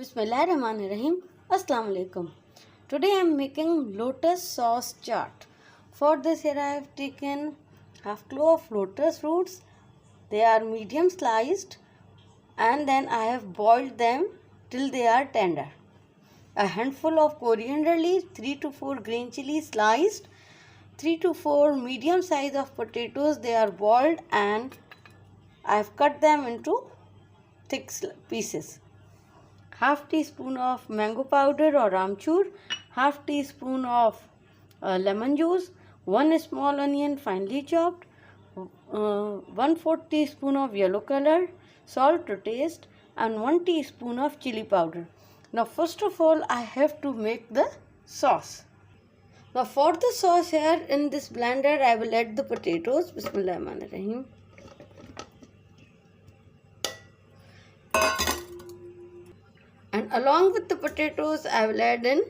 Bismillahirrahmanirrahim. Assalamu alaikum. Today I am making lotus sauce chaat. For this here I have taken half kilo of lotus roots. They are medium sliced and then I have boiled them till they are tender. A handful of coriander leaves, 3 to 4 green chilies sliced, 3 to 4 medium size of potatoes. They are boiled and I have cut them into thick pieces. Half teaspoon of mango powder or amchur, half teaspoon of lemon juice, 1 small onion finely chopped, 1/4 teaspoon of yellow color, salt to taste, and 1 teaspoon of chili powder. Now first of all I have to make the sauce. Now for the sauce here in this blender I will add the potatoes. Bismillahirrahmanirrahim. And along with the potatoes, I will add in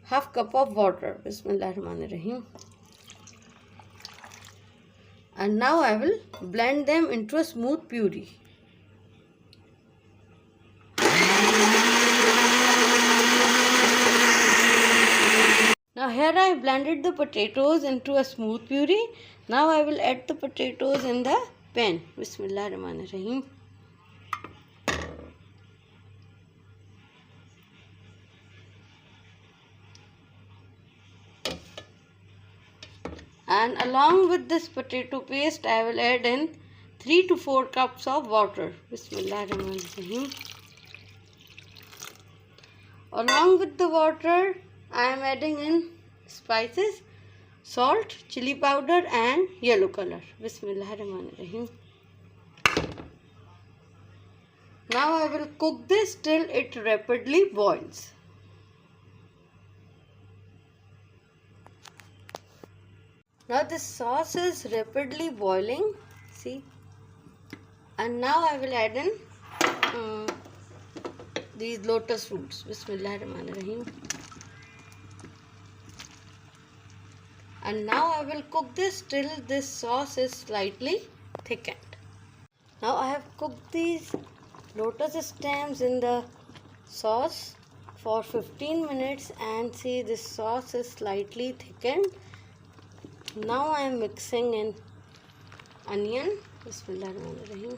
half cup of water. Bismillahirrahmanirrahim. And now I will blend them into a smooth puree. Now here I blended the potatoes into a smooth puree. Now I will add the potatoes in the pan. Bismillahirrahmanirrahim. And along with this potato paste, I will add in 3 to 4 cups of water. Bismillahirrahmanirrahim. Along with the water, I am adding in spices, salt, chili powder and yellow color. Bismillahirrahmanirrahim. Now I will cook this till it rapidly boils. Now this sauce is rapidly boiling, see, and now I will add in these lotus roots. Bismillahirrahmanirrahim. And now I will cook this till this sauce is slightly thickened. Now I have cooked these lotus stems in the sauce for 15 minutes and see this sauce is slightly thickened. Now I am mixing in onion. Bismillahirrahmanirrahim.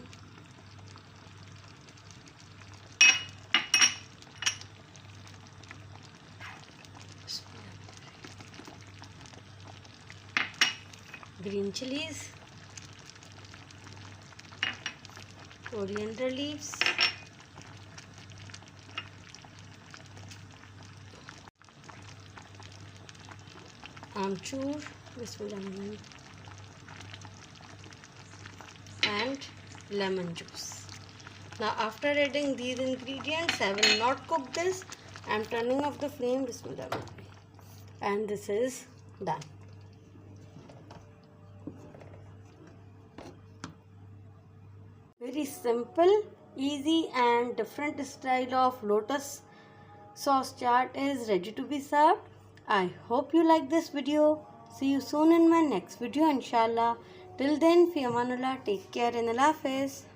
Green chilies, coriander leaves, amchur, Bismillahirrahmanirrahim, and lemon juice. Now after adding these ingredients, I will not cook this. I am turning off the flame. Bismillahirrahmanirrahim. And this is done. Very simple, easy and different style of lotus sauce chaat is ready to be served. I hope you like this video. See you soon in my next video inshallah. Till then, fi amanullah, take care and Allah Hafiz.